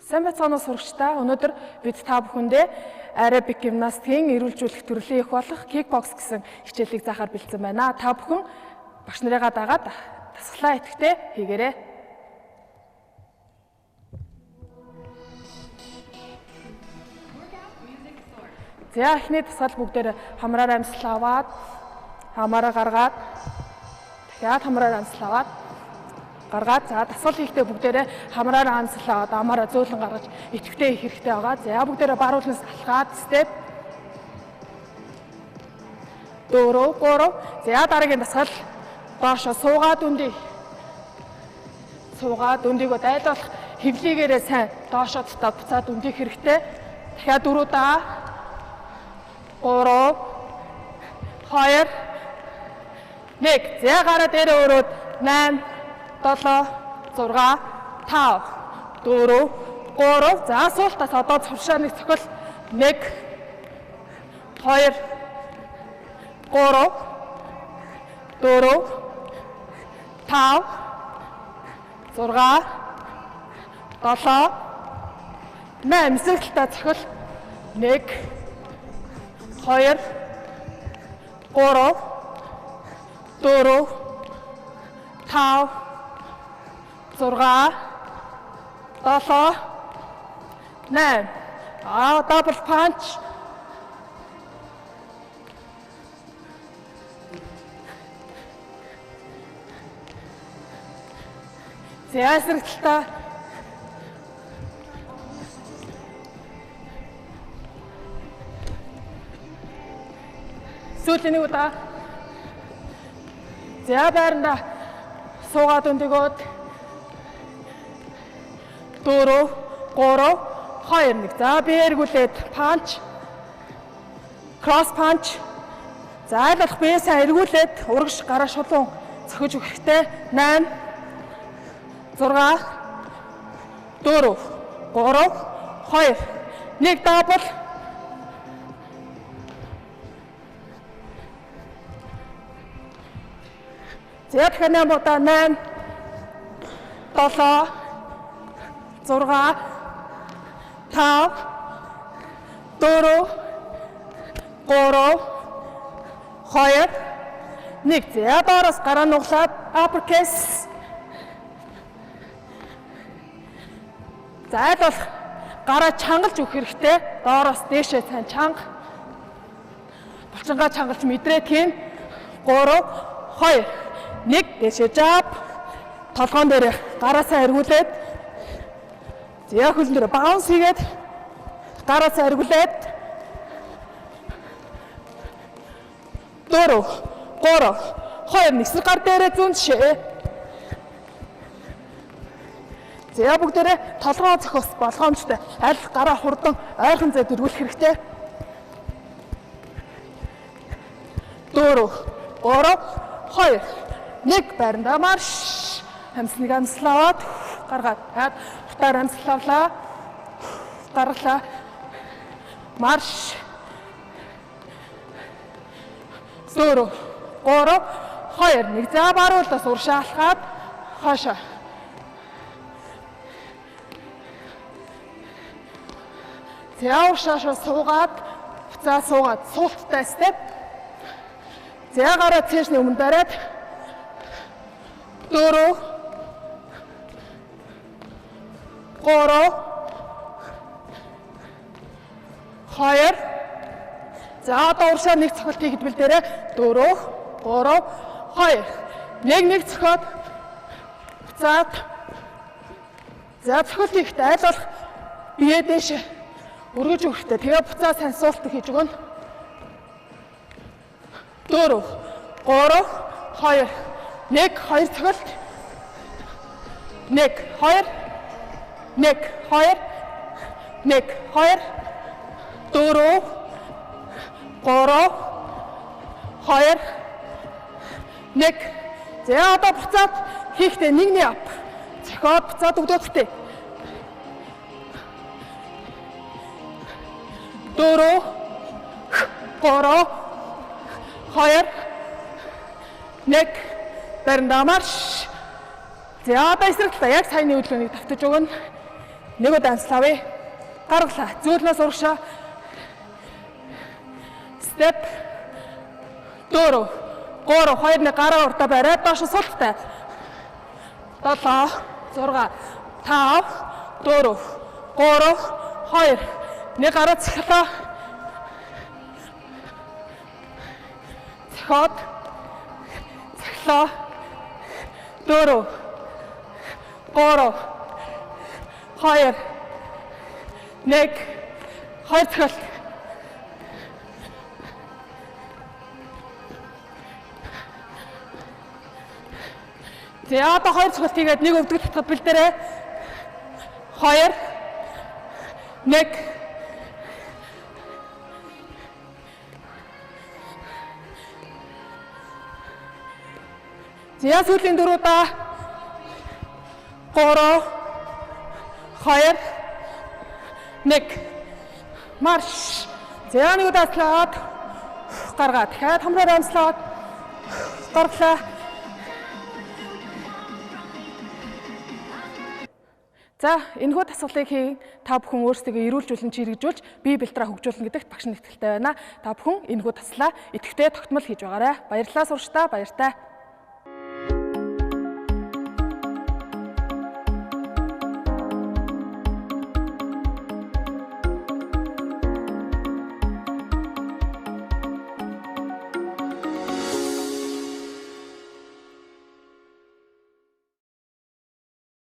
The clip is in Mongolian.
Сайн байцгаана сурагчдаа. Өнөөдөр бид та бүхэндээ аэробик гимнастикийн эрүүлжүүлэх төрлийн их болох кикбокс гэсэн хичээлийг заахаар бэлдсэн байна. Та бүхэн багш нарыгаа дагаад дасгалаа идэвхтэй хийгээрэй. За эхний дасгал бүгдээр хамраар амьсгал аваад хамаараа гаргаад дахиад хамраар амьсгал аваад гаргаад за дасгал хийхдээ бүгдээрээ хамраар амьсгал аваад амаараа зөөлөн гаргаж идэвхтэй хийх хэрэгтэй байгаа. За бүгдээрээ баруулнаас алхаад степ 4 3 за дараагийн дасгал доошо суугаад үндий. Суугаад үндийгөө дайлуулах хөвлийгээрээ сайн доошо татаад буцаад үндийх хэрэгтэй. Дахиад 4 даа 3 2 1 за гараа дээр өрөөд 8 7 6 5 4 3 за суултаас одоо цувшааны цохол 1 2 3 4 5 6 7 8 эсрэгтэлтэй цохол 1 2 3 4 5 6 7 8 дабл панч зэсрэгтэлтэй сүүлийн удаа за байранда суугаад өндөгөөд 4 3 2 1 за би эргүүлээд панч кросс панч за айлах биесээ эргүүлээд урагш гараа шулуун цохиж өгөх хэрэгтэй 8 6 4 3 2 1 дабл за дахиад удаа 8 7 6 5 4 3 2 1 за доороос гараа нуглаад апперкейс за айлуулах гараа чангалж өгөх хэрэгтэй доороос дээшээ сайн чанга булчингаа чангалж мэдрээд хийн 3 2 1 дээшээ жаб толгоон дээр гараасаа эргүүлээд зя хөлн дээр баунс хийгээд гараасаа эргүүлээд 4 3 2 1 гар дээрээ зүүн шээ зя бүгдээрээ толгоо зохиос болгоомжтой аль гараа хурдан ойрхон зайд эргүүлэх хэрэгтэй 4 3 2 1 байранда марш хамсныг амслаад гаргаад хаад хутаар амславлаа гаргалаа марш 4 3 2 1 за баруулаас уршаа алхаад хоошоо за уршаашаа суугаад буцаа суугаад суулттай степ за гараа цэшний өмнө бариад 4 3 2 за одоо уршаа нэг цохолт хийгээд бэлдээрээ 4 3 2 нэг цохоод буцаад за цохолт хийхдээ айлуулах бие дэш өргөж өгөхтэй тэгээ буцаа сайн суулт хийж өгнө 4 3 2 1 2 цохолт 1 2 1 2 1 2 4 3 2 1 за одоо буцаад хийхдээ нэгний ап цохоод буцаад өгдөөдтэй 4 3 2 1 баринда марш за одоо эсрэгтээ яг саяны хөдөлгөөнийг давтаж өгнө Нэг удаа амславъя. Гаргалаа. Зөөлнөөс урагшаа. Step. 4 3 2 1 гараа уртаа барай. Доош султай. 7 6 5 4 3 2 1 гараа цахилаа. Цахиад. Цахилаа. 4 3 2 1 2 цахил. За одоо 2 цохилт хийгээд нэг өвдөг татхад бэлдээрэй. 2 1 За сүүлийн 4 удаа 3 2 1 марш. За нэг удаа амслаад гаргаа. Дахиад хамраар амслаад гарлаа. За энэхүү дасгалыг хийн та бүхэн өөрсдөө эрүүлжүүлэн чирэгжүүлж бие бэлтраа хөгжүүлнэ гэдэгт багш нь итгэлтэй байна. Та бүхэн энэхүү таслаа идэвхтэй тогтмол хийж байгаарай. Баярлалаа сурагчдаа, баяртай.